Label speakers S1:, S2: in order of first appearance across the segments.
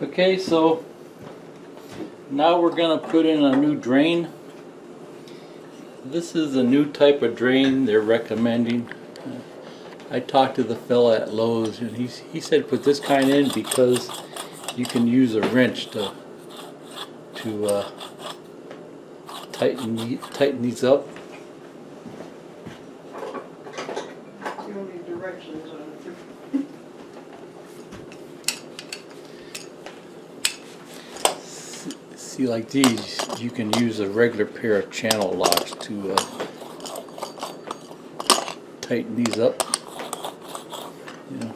S1: Okay, so now we're going to put in a new drain. This is a new type of drain they're recommending. I talked to the fella at Lowe's and he said put this kind in because you can use a wrench to tighten these up.
S2: You don't need directions on it.
S1: See, like these, you can use a regular pair of channel locks to tighten these up. You know.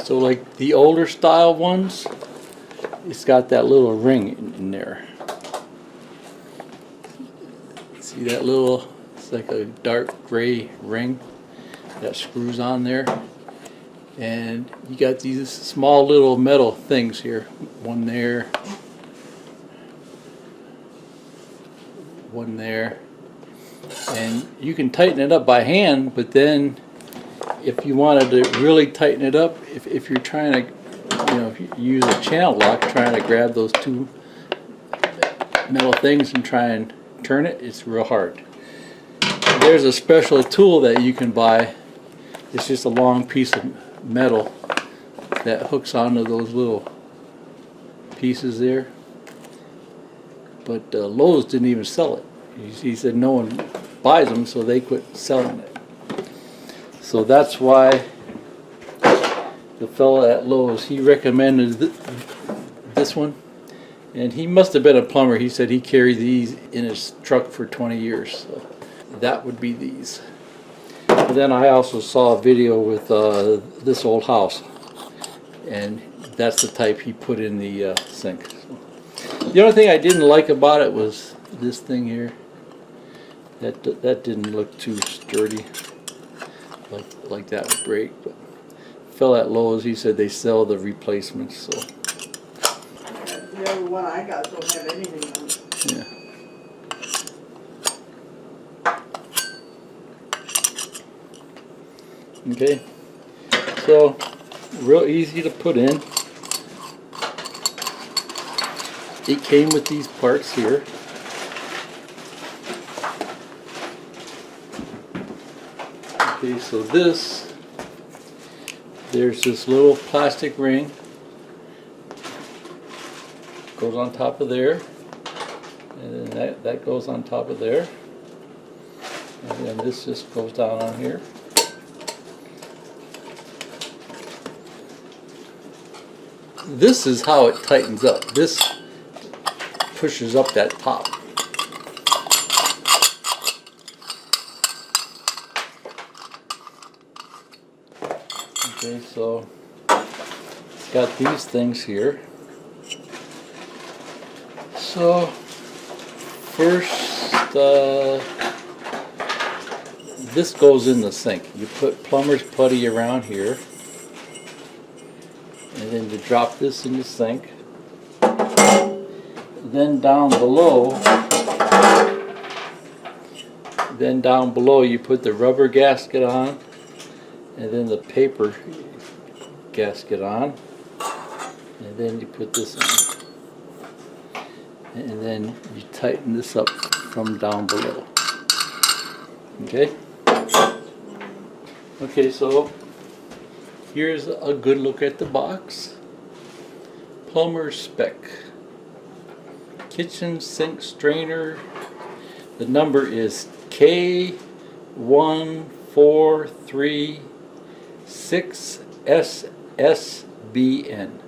S1: So like the older style ones, it's got that little ring in there. See that little, it's like a dark gray ring that screws on there. And you got these small little metal things here. One there, one there. And you can tighten it up by hand, but then if you wanted to really tighten it up, if you're trying to, if you use a channel lock, trying to grab those two metal things and try and turn it, it's real hard. There's a special tool that you can buy. It's just a long piece of metal that hooks onto those little pieces there. But Lowe's didn't even sell it. He said no one buys them, so they quit selling it. So that's why the fellow at Lowe's, he recommended this one. And he must have been a plumber. He said he carried these in his truck for 20 years. So that would be these. And then I also saw a video with this old house. And that's the type he put in the sink. So the only thing I didn't like about it was this thing here. That didn't look too sturdy. Like that would break. But fell at Lowe's, he said they sell the replacements. So
S2: The other one I got don't have anything on it.
S1: yeah. Okay, so real easy to put in. It came with these parts here. Okay, so there's this little plastic ring. Goes on top of there. And then that goes on top of there. And then this just goes down on here. This is how it tightens up. This pushes up that top. Okay, so it's got these things here. So first, this goes in the sink. You put plumber's putty around here, and then you drop this in the sink. Then down below you put the rubber gasket on, and then the paper gasket on, and then you put this on, and then you tighten this up from down below. Okay? Okay, so here's a good look at the box. Plumber's spec. Kitchen sink strainer. The number is K1436SSBN.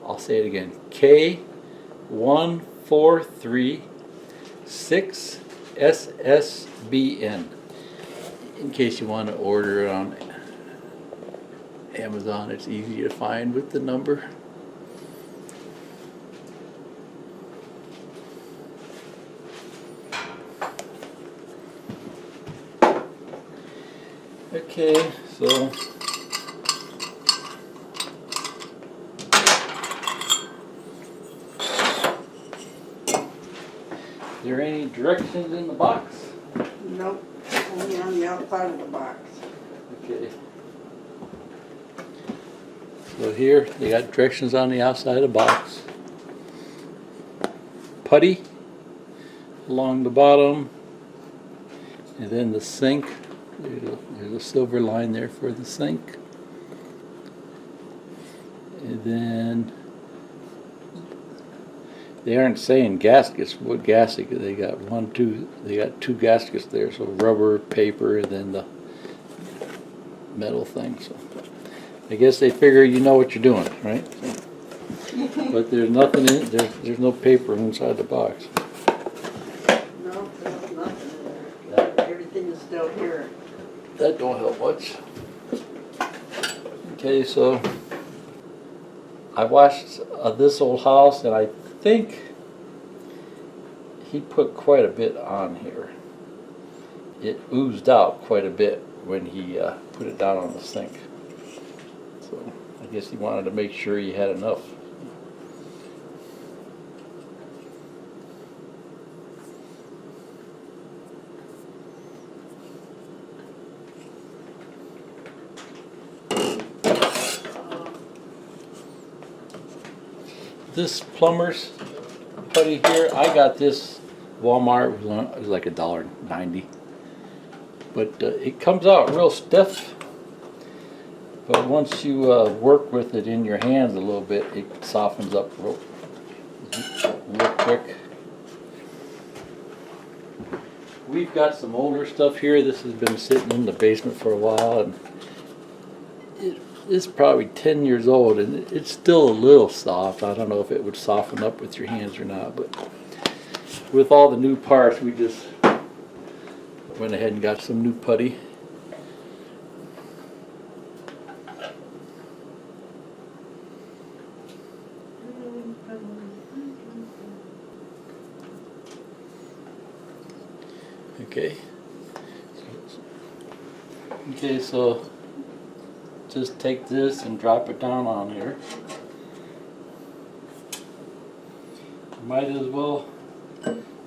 S1: I'll say it again. K1436SSBN. In case you want to order it on Amazon, it's easy to find with the number. Okay, so there any directions in the box?
S2: Nope, only on the outside of the box.
S1: Okay. So here, they got directions on the outside of the box. Putty along the bottom, and then the sink. There's a silver line there for the sink. And then they aren't saying gaskets. What gasket? They got they got two gaskets there. So rubber, paper, and then the metal thing. So I guess they figure you know what you're doing, right? But there's nothing in there's no paper inside the box.
S2: No, there's nothing in there. Everything is still here.
S1: That don't help much. Okay, so I watched this old house, and I think he put quite a bit on here. It oozed out quite a bit when he put it down on the sink. So I guess he wanted to make sure he had enough. This plumber's putty here, I got this Walmart. It was like $1.90, but it comes out real stiff. But once you work with it in your hands a little bit, it softens up real quick. We've got some older stuff here. This has been sitting in the basement for a while, and it's probably 10 years old, and it's still a little soft. I don't know if it would soften up with your hands or not, but with all the new parts, we just went ahead and got some new putty. Okay. Okay, so just take this and drop it down on here. Might as well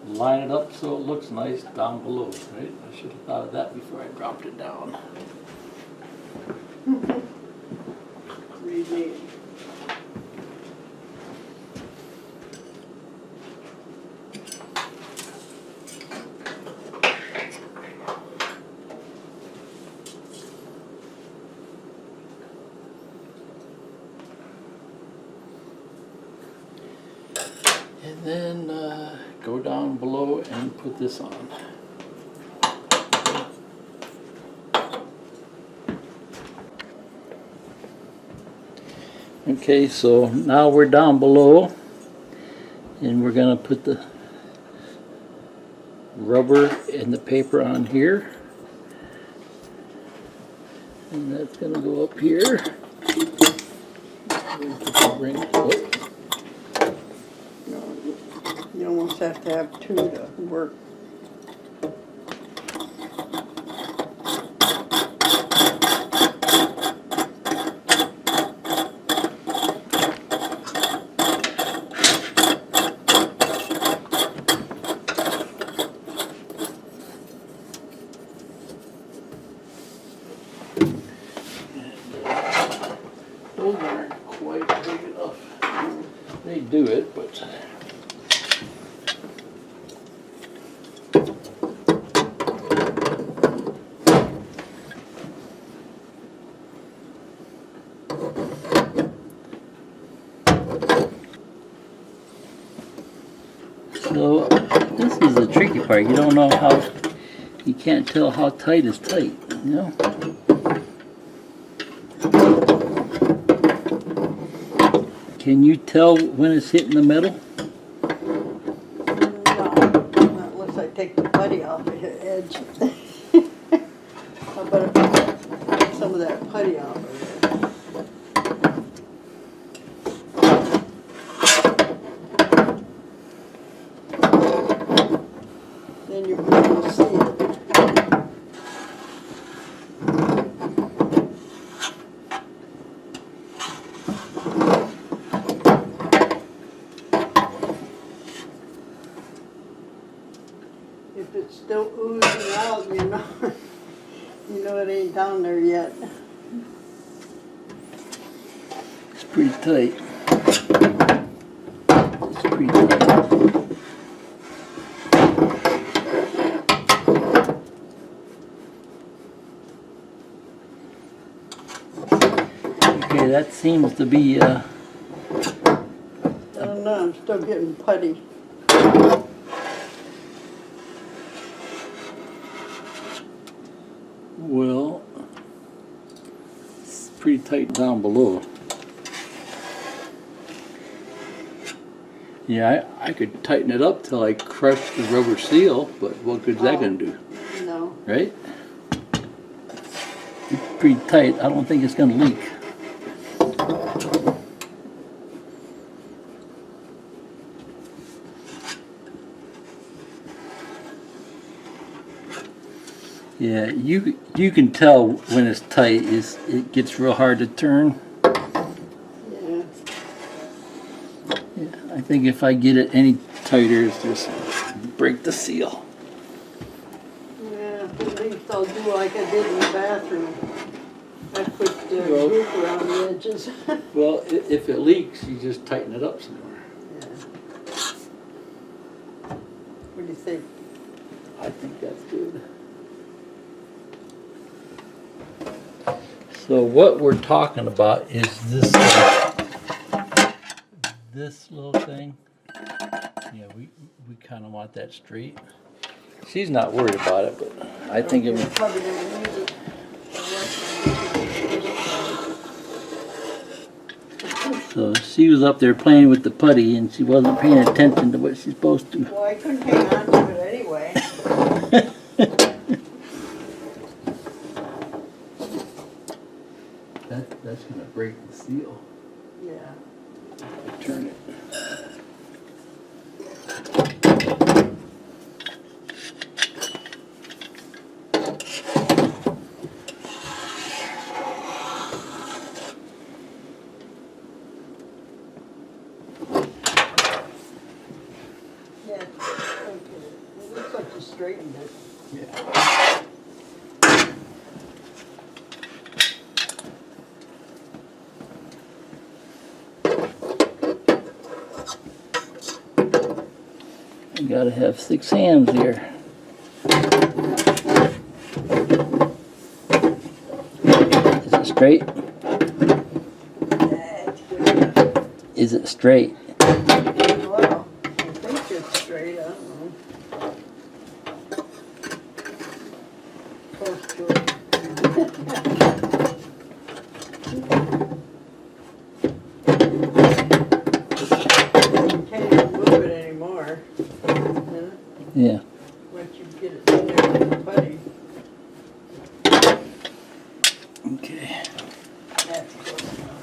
S1: line it up so it looks nice down below, right? I should have thought of that before I dropped it down.
S2: Read.
S1: And then go down below and put this on. Okay, so now we're down below, and we're going to put the rubber and the paper on here. And that's going to go up here.
S2: You almost have to have two to work.
S1: Those aren't quite big enough. They do it, but so this is the tricky part. You don't know how, you can't tell how tight is tight, you know? Can you tell when it's hitting the metal?
S2: No, not unless I take the putty off the edge. How about if I take some of that putty off of there? Then you can see it. it's still oozing out, you know. You know it ain't down there yet.
S1: It's pretty tight. It's pretty tight. Okay, that seems to be
S2: I don't know, I'm still getting putty.
S1: well, it's pretty tight down below. Yeah, I could tighten it up till I crush the rubber seal, but what good's that gonna do,
S2: No.
S1: right? It's pretty tight. I don't think it's gonna leak. Yeah, you can tell when it's tight. It gets real hard to turn.
S2: Yeah.
S1: Yeah, I think if I get it any tighter, it's just break the seal.
S2: Yeah, at least I'll do like I did in the bathroom. I put the
S1: Well-
S2: group around the edges.
S1: Well, if it leaks, you just tighten it up some more.
S2: Yeah. What do you think?
S1: I think that's good. So what we're talking about is this this little thing. Yeah, we kind of want that straight. She's not worried about it, but I think it would.
S2: Probably gonna use it.
S1: So she was up there playing with the putty, and she wasn't paying attention to what she's supposed to.
S2: Well, I couldn't hang on to it anyway.
S1: That's gonna break the seal.
S2: Yeah.
S1: Turn it.
S2: Yeah. Okay. It looks like you straightened it.
S1: Yeah. You gotta have 6 hands here. Is it straight?
S2: That's good.
S1: Is it straight?
S2: Well, I think it's straight. I don't know. Close to it. You can't even move it anymore.
S1: Yeah.
S2: Once you get it in there with the putty,
S1: Okay.
S2: that's close enough.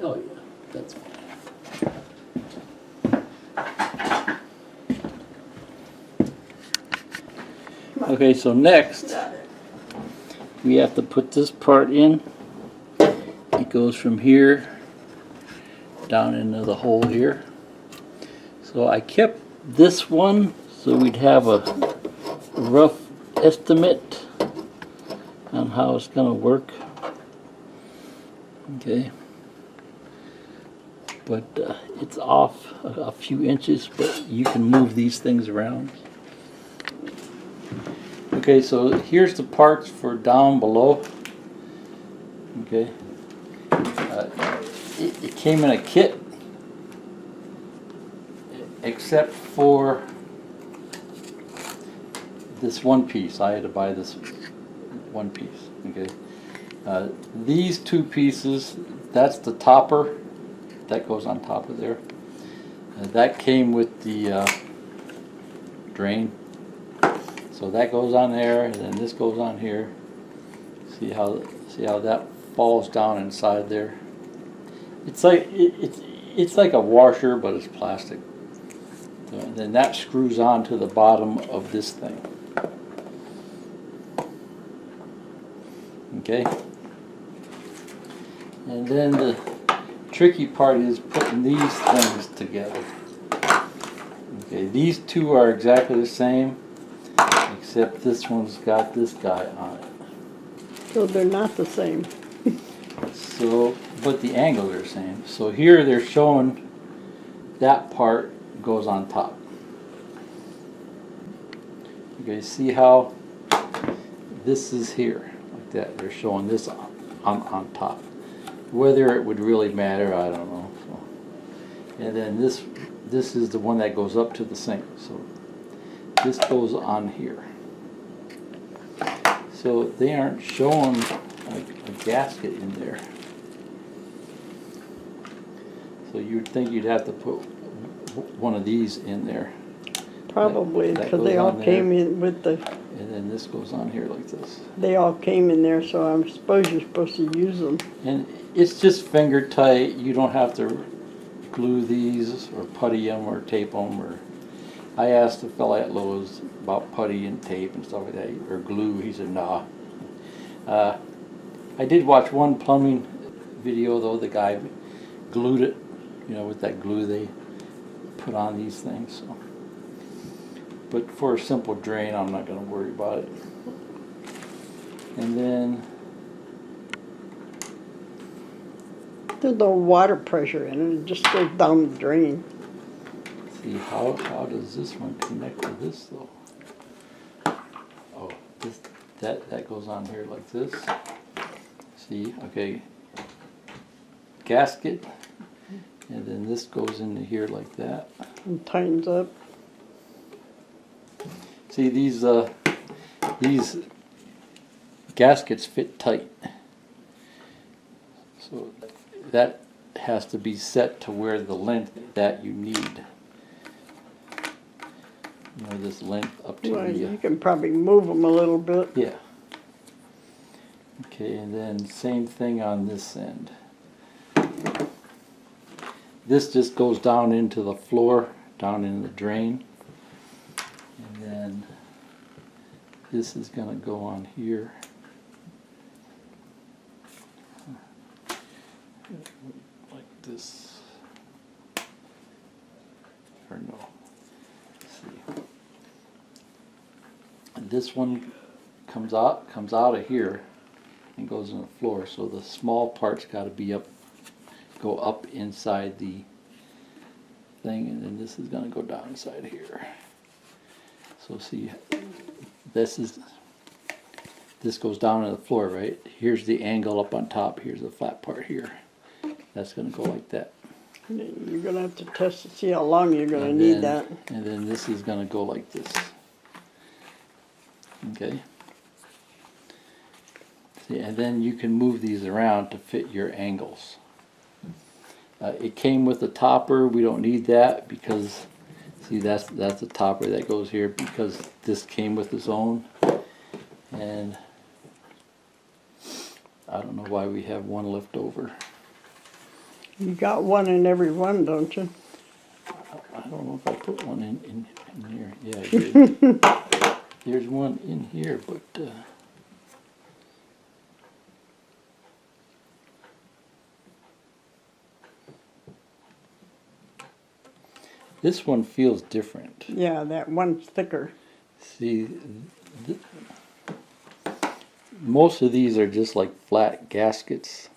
S1: Oh yeah, that's fine. Okay, so next
S2: Got it.
S1: we have to put this part in. It goes from here down into the hole here. So I kept this one so we'd have a rough estimate on how it's going to work. Okay. But it's off a few inches, but you can move these things around. Okay, so here's the parts for down below. Okay. It came in a kit, except for this one piece. I had to buy this one piece. Okay. These 2 pieces, that's the topper. That goes on top of there. That came with the drain. So that goes on there, and then this goes on here. See how that falls down inside there. It's like it's like a washer, but it's plastic. So, and then that screws on to the bottom of this thing. Okay. And then the tricky part is putting these things together. Okay, these two are exactly the same, except this one's got this guy on it.
S2: So they're not the same.
S1: So, but the angles are the same. So here they're showing that part goes on top. You guys see how this is here, like that. They're showing this on top. Whether it would really matter, I don't know. So, and then this is the one that goes up to the sink. So this goes on here. So they aren't showing a gasket in there. So you'd think you'd have to put one of these in there.
S2: Probably,
S1: That
S2: because
S1: goes
S2: they all
S1: on there.
S2: came in with the,
S1: And then this goes on here like this.
S2: they all came in there, so I suppose you're supposed to use them.
S1: And it's just finger tight. You don't have to glue these or putty them or tape them. Or I asked the fella at Lowe's about putty and tape and stuff like that, or glue. He said, nah. I did watch one plumbing video though. The guy glued it, you know, with that glue they put on these things. So. But for a simple drain, I'm not going to worry about it. And then
S2: There's no water pressure in it, it just goes down the drain.
S1: see how does this one connect to this though? Oh, this that goes on here like this. See, okay. Gasket, and then this goes into here like that.
S2: And tightens up.
S1: See, these gaskets fit tight. So that has to be set to where the length that you need. You know, this length up to
S2: Well,
S1: the...
S2: you can probably move them a little bit.
S1: Yeah. Okay, and then same thing on this end. This just goes down into the floor, down in the drain. And then this is going to go on here. Like this. Or no. Let's see. And this one comes out of here and goes in the floor. So the small part's got to be go up inside the thing, and then this is going to go down inside here. So see, this goes down to the floor, right? Here's the angle up on top. Here's the flat part here. That's going to go like that.
S2: You're going to have to test to see how long you're going to
S1: And
S2: need
S1: then-
S2: that.
S1: And then this is going to go like this. Okay. See, and then you can move these around to fit your angles. It came with a topper. We don't need that because, see, that's the topper that goes here because this came with its own. And I don't know why we have one left over.
S2: You got one in every one, don't you?
S1: I don't know if I put one in here. Yeah, I did. There's one in here, but this one feels different.
S2: Yeah, that one's thicker.
S1: See, most of these are just like flat gaskets.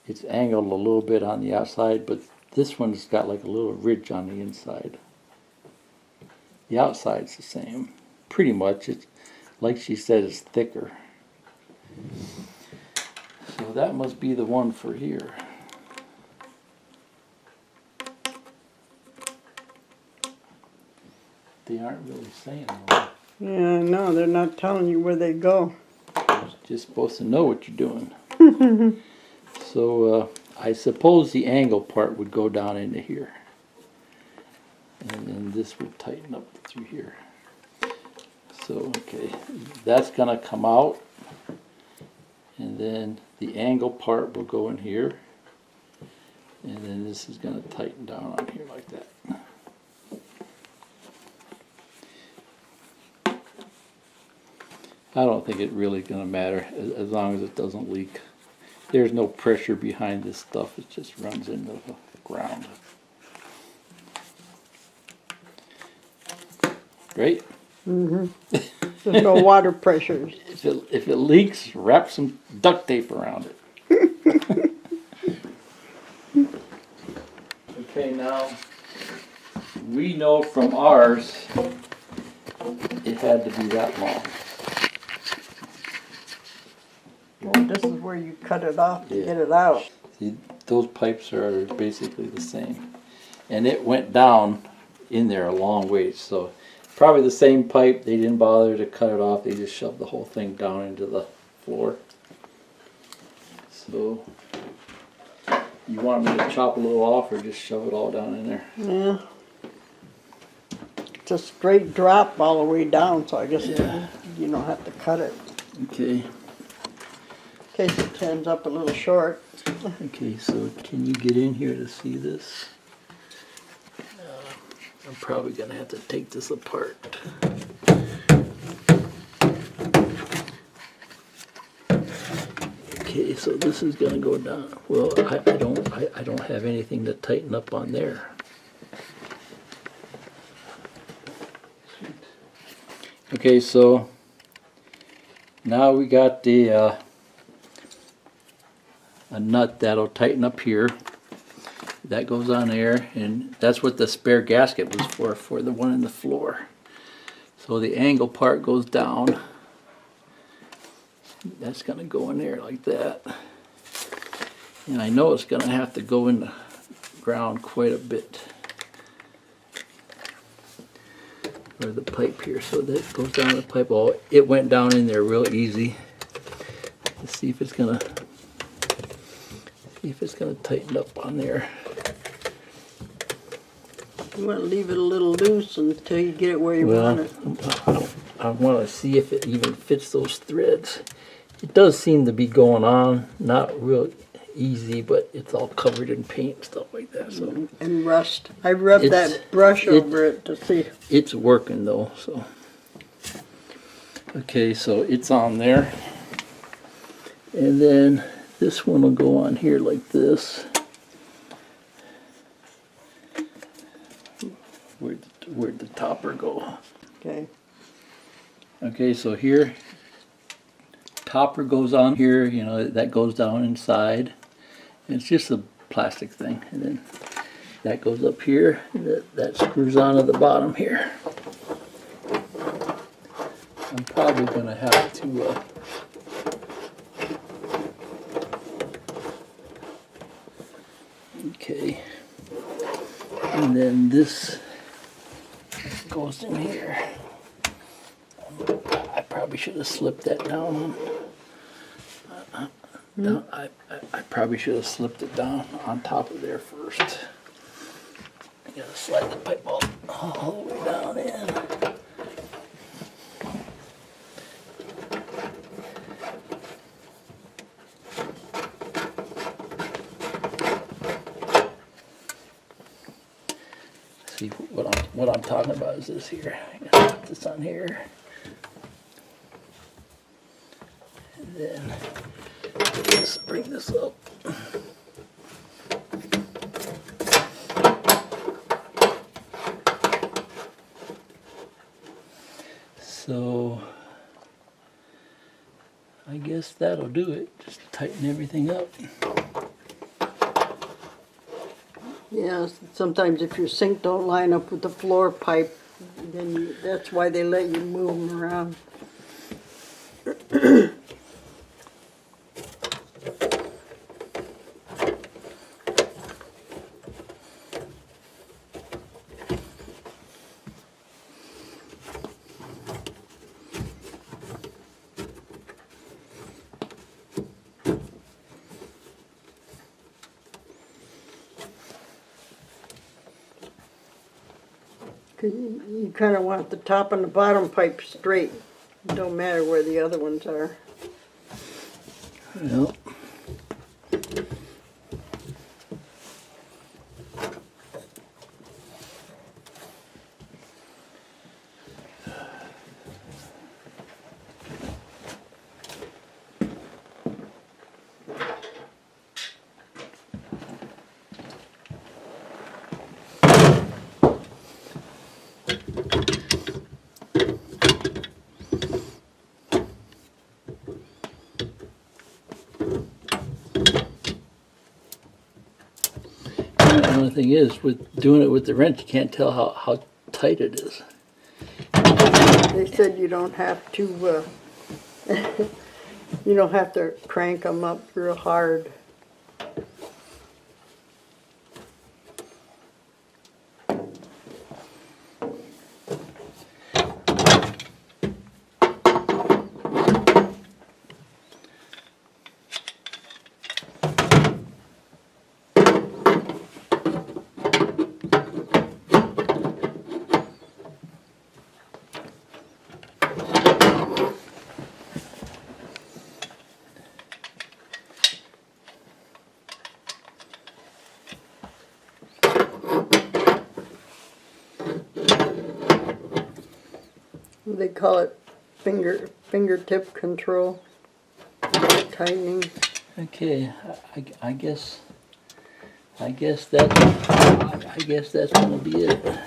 S1: It's angled a little bit on the outside, but this one's got like a little ridge on the inside. The outside's the same. Pretty much, it's like she said, it's thicker. So that must be the one for here. They aren't really saying though.
S2: Yeah, no, they're not telling you where they go.
S1: You're just supposed to know what you're doing. So I suppose the angle part would go down into here. And then this would tighten up through here. So, okay, that's going to come out. And then the angle part will go in here. And then this is going to tighten down on here like that. I don't think it's really going to matter as long as it doesn't leak. There's no pressure behind this stuff. It just runs into the ground. right?
S2: There's no water pressures.
S1: If it leaks, wrap some duct tape around it. Okay, now we know from ours it had to be that long.
S2: Well, this is where you cut it off to
S1: Yeah.
S2: get it out.
S1: See, those pipes are basically the same. And it went down in there a long ways, so probably the same pipe. They didn't bother to cut it off, they just shoved the whole thing down into the floor. So, you want me to chop a little off or just shove it all down in there?
S2: Yeah. It's a straight drop all the way down, so I guess
S1: Yeah.
S2: you don't have to cut it.
S1: Okay,
S2: In case it ends up a little short.
S1: okay, so can you get in here to see this? I'm probably gonna have to take this apart. Okay, so this is gonna go down. Well, I don't have anything to tighten up on there. Okay, so now we got the a nut that'll tighten up here. That goes on there, and that's what the spare gasket was for the one in the floor. So the angle part goes down. That's gonna go in there like that. And I know it's gonna have to go in the ground quite a bit. Or the pipe here, so that goes down the pipe. Oh, it went down in there real easy. Let's see if it's gonna tighten up on there.
S2: You want to leave it a little loose until you get it where you want it.
S1: I want to see if it even fits those threads. It does seem to be going on, not real easy, but it's all covered in paint and stuff like that. So
S2: And rust. I rubbed that brush over it to see.
S1: it's working though. So okay, so it's on there, and then this one will go on here like this. Where'd the topper go?
S2: Okay.
S1: Okay, so here, topper goes on here, you know, that goes down inside. It's just a plastic thing. And then that goes up here, and that screws onto the bottom here. I'm probably going to have to okay. And then this goes in here. I probably should have slipped that down. No, I probably should have slipped it down on top of there first. I gotta slide the pipe all the way down in. See what I'm talking about is this here. I gotta put this on here. And then let's bring this up. So I guess that'll do it. Just tighten everything up.
S2: Yeah, sometimes if your sink don't line up with the floor pipe, then that's why they let you move them around. You kind of want the top and the bottom pipe straight. It don't matter where the other ones are.
S1: Well, only thing is, with doing it with the wrench, you can't tell how tight it is.
S2: They said you don't have to, you don't have to crank them up real hard. They call it fingertip control, tightening.
S1: Okay, I guess that's gonna be it.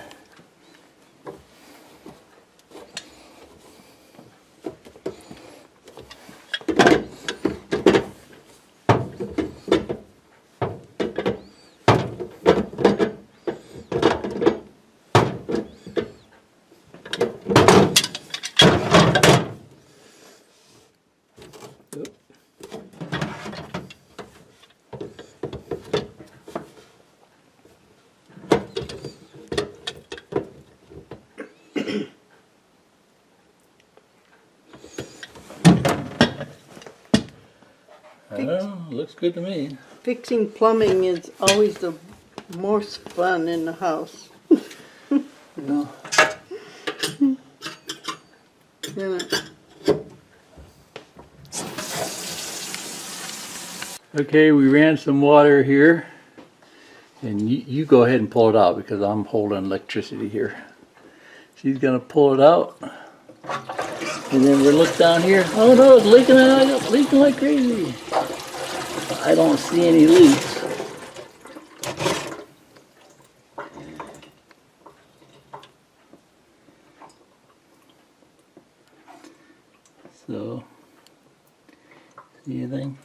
S1: I don't know, looks good to me.
S2: Fixing plumbing is always the most fun in the house.
S1: No.
S2: Yeah.
S1: Okay, we ran some water here, and you go ahead and pull it out because I'm holding electricity here. She's gonna pull it out, and then we'll look down here. Oh no, it's leaking like crazy. I don't see any leaks. So, see anything?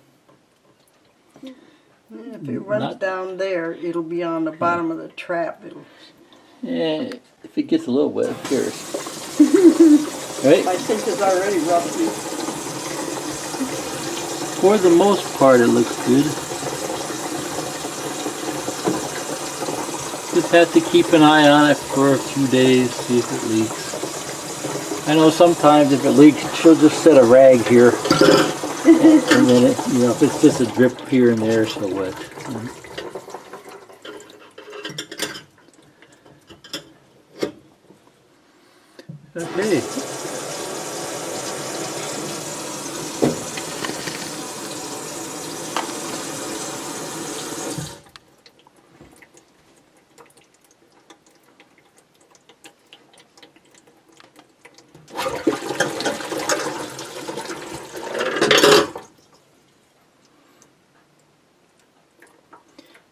S2: If it runs down there, it'll be on the bottom of the trap.
S1: Yeah, if it gets a little wet, who cares? Right?
S2: My sink is already rusty.
S1: For the most part, it looks good. Just have to keep an eye on it for a few days, see if it leaks. I know sometimes if it leaks, she'll just set a rag here, and then it, you know, if it's just a drip here and there, so what? Okay.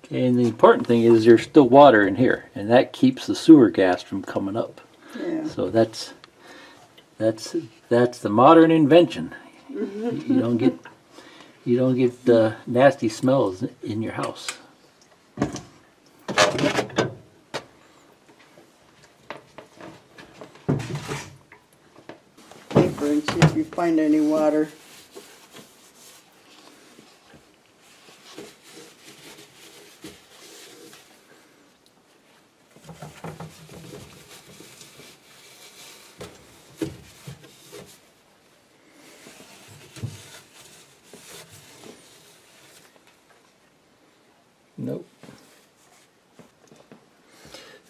S1: And the important thing is there's still water in here, and that keeps the sewer gas from coming up.
S2: Yeah.
S1: So that's the modern invention. You don't get nasty smells in your house.
S2: Paper and see if you find any water.
S1: Nope.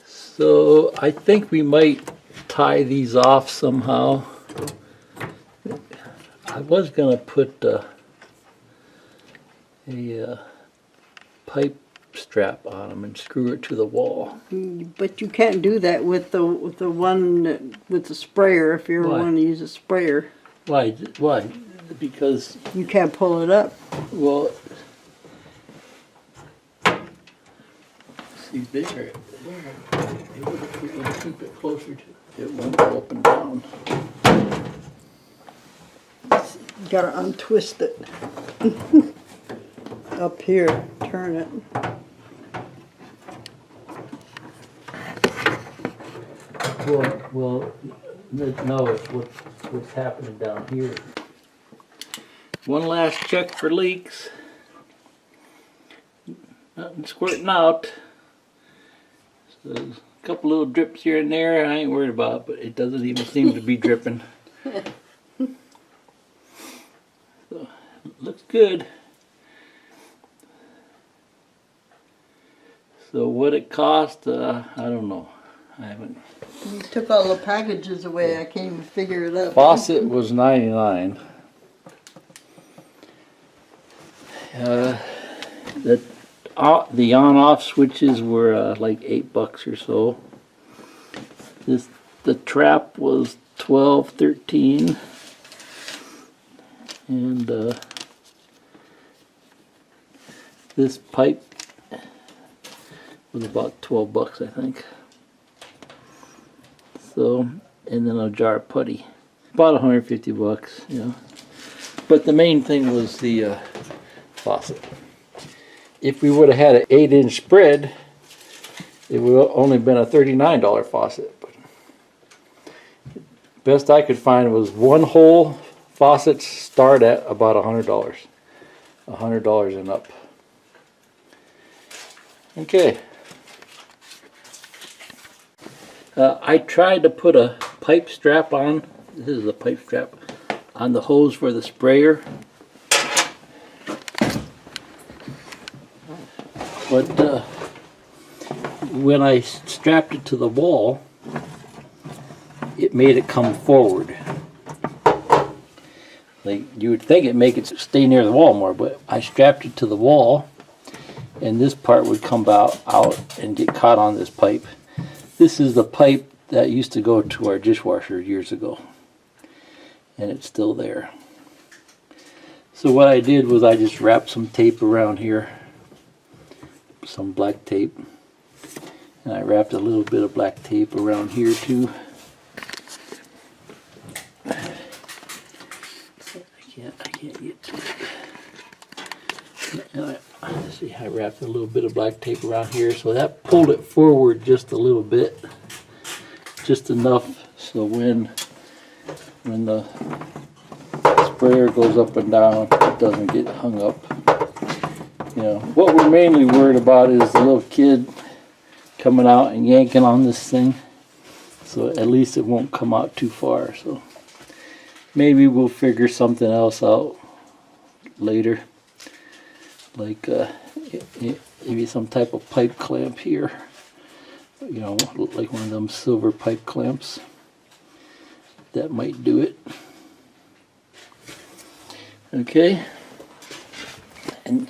S1: So I think we might tie these off somehow. I was gonna put a pipe strap on them and screw it to the wall.
S2: But you can't do that with the one with the sprayer if you ever
S1: Why?
S2: want to use a sprayer.
S1: Why? Why? Because,
S2: You can't pull it up.
S1: well, see there, if we can keep it closer to, it won't go up and down.
S2: You gotta untwist it. Up here, turn it.
S1: Well, no, it's what's happening down here. One last check for leaks. Nothing squirting out. So a couple little drips here and there. I ain't worried about it, but it doesn't even seem to be dripping. So, looks good. So what it cost, I don't know. I haven't.
S2: You took all the packages away. I can't even figure it out.
S1: Faucet was $99. The on-off switches were like $8 or so. The trap was $12, $13, and this pipe was about $12, I think. So, and then a jar of putty, about $150, you know. But the main thing was the faucet. If we would have had an 8-inch spread, it would have only been a $39 faucet. But best I could find was one hole faucets start at about $100. $100 and up. Okay. I tried to put a pipe strap on. This is a pipe strap on the hose for the sprayer. But when I strapped it to the wall, it made it come forward. Like you would think it'd make it stay near the wall more, but I strapped it to the wall, and this part would come out and get caught on this pipe. This is the pipe that used to go to our dishwasher years ago, and it's still there. So what I did was I just wrapped some tape around here, some black tape, and I wrapped a little bit of black tape around here too. I can't get to it. And let's see, I wrapped a little bit of black tape around here, so that pulled it forward just a little bit, just enough so when the sprayer goes up and down, it doesn't get hung up. You know, what we're mainly worried about is the little kid coming out and yanking on this thing, so at least it won't come out too far. So maybe we'll figure something else out later, like maybe some type of pipe clamp here, you know, like one of them silver pipe clamps. That might do it. Okay, and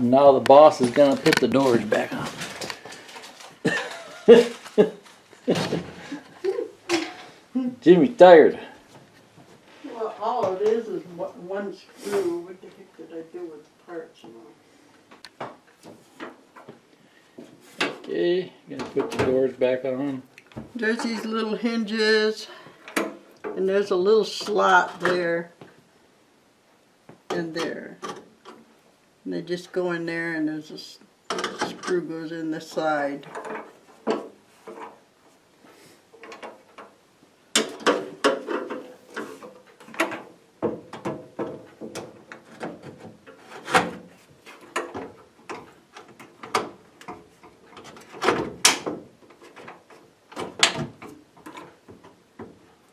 S1: now the boss is gonna put the doors back on. Jimmy's tired.
S2: Well, all it is one screw. What the heck did I do with the parts?
S1: Okay, gonna put the doors back on.
S2: There's these little hinges, and there's a little slot there and there. And they just go in there, and there's a screw goes in the side.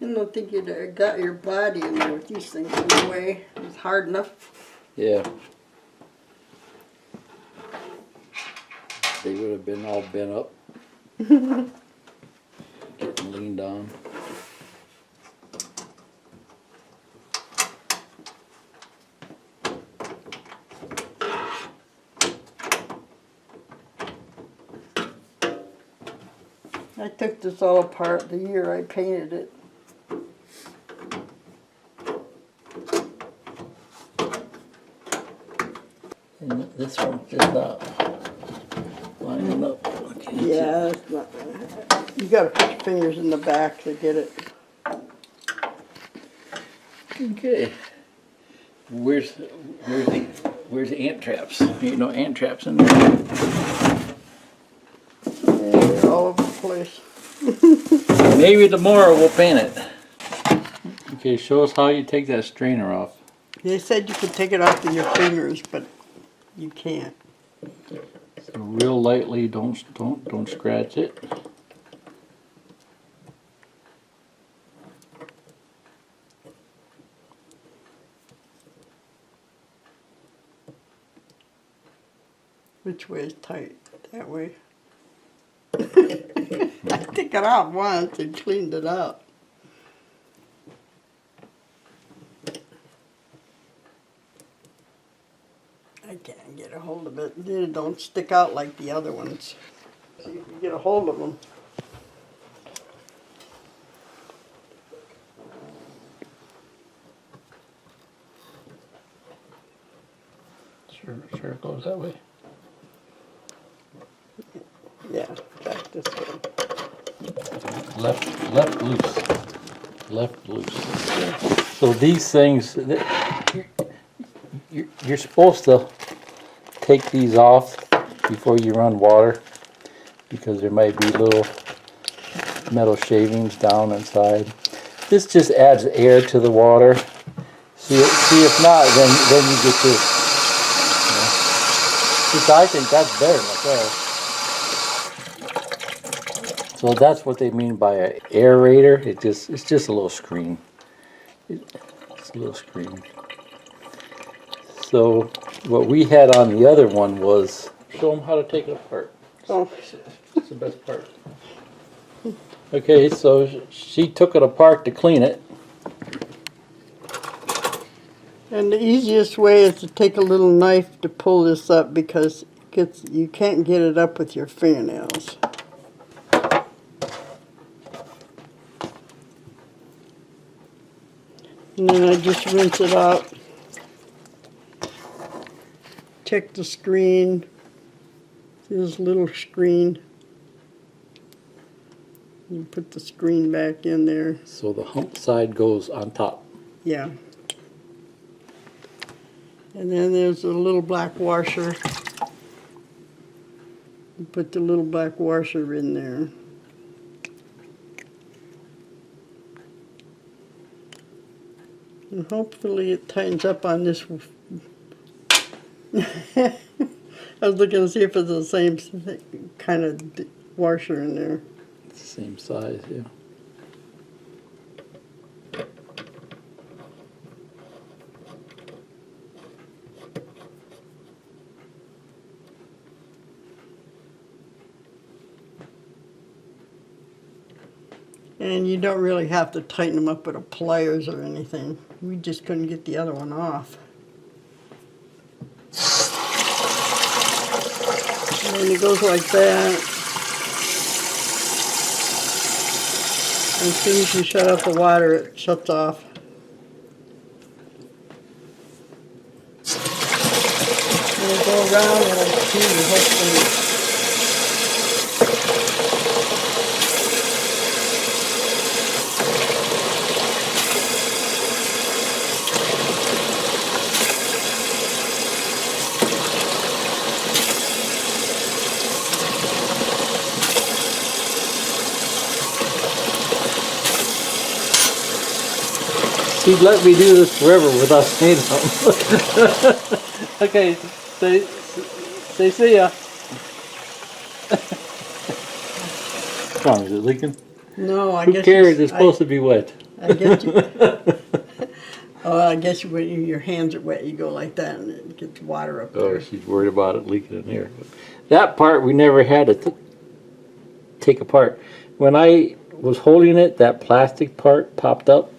S2: I don't think you'd have got your body in there with these things in the way. It's hard enough.
S1: Yeah. They would have been all bent up. Getting leaned on.
S2: I took this all apart the year I painted it.
S1: And this one's just not lining up. Okay,
S2: Yeah, it's not, you gotta put your fingers in the back to get it.
S1: Okay. Where's the ant traps? Ain't no ant traps in there.
S2: Yeah, they're all over the place.
S1: Maybe tomorrow we'll paint it. Okay, show us how you take that strainer off.
S2: They said you could take it off with your fingers, but you can't.
S1: So real lightly, don't scratch it.
S2: Which way is tight? That way. I took it off once and cleaned it up. I can't get a hold of it. They don't stick out like the other ones. So you can get a hold of them.
S1: Sure it goes that way.
S2: Yeah, back this way.
S1: Left loose. Left loose. So these things, you're supposed to take these off before you run water because there might be little metal shavings down inside. This just adds air to the water. See if not, then you get this. I think that's better like that. So that's what they mean by an aerator. It's just a little screen. It's a little screen. So what we had on the other one was show them how to take it apart.
S2: Oh.
S1: It's the best part. Okay, so she took it apart to clean it.
S2: And the easiest way is to take a little knife to pull this up because you can't get it up with your fingernails. And then I just rinse it out. Check the screen. This little screen. You put the screen back in there.
S1: So the hump side goes on top.
S2: Yeah. And then there's a little black washer. You put the little black washer in there. And hopefully it tightens up on this. I was looking to see if it's the same kind of washer in there.
S1: It's the same size, yeah.
S2: And you don't really have to tighten them up with a pliers or anything. We just couldn't get the other one off. And then it goes like that. And as soon as you shut off the water, it shuts off. And it'll go around and it'll clean, hopefully.
S1: She'd let me do this forever without saying something. Okay, say see ya. What's wrong? Is it leaking?
S2: No, I
S1: Who
S2: guess
S1: cares? It's supposed to be wet.
S2: I guess you. Oh, I guess when your hands are wet, you go like that, and it gets water up there.
S1: Oh, she's worried about it leaking in here. That part we never had to take apart. When I was holding it, that plastic part popped up.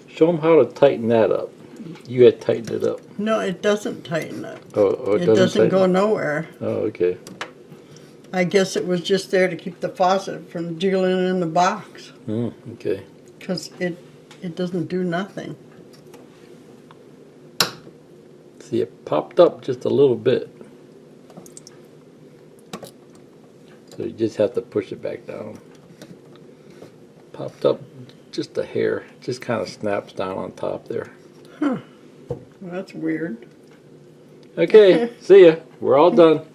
S1: Show them how to tighten that up. You had tightened it up.
S2: No, it doesn't tighten up.
S1: Oh,
S2: it doesn't go nowhere.
S1: Oh, okay.
S2: I guess it was just there to keep the faucet from jiggling in the box.
S1: Okay.
S2: Because it doesn't do nothing.
S1: See, it popped up just a little bit. So you just have to push it back down. Popped up just a hair. Just kind of snaps down on top there.
S2: Huh. Well, that's weird.
S1: Okay, see ya. We're all done.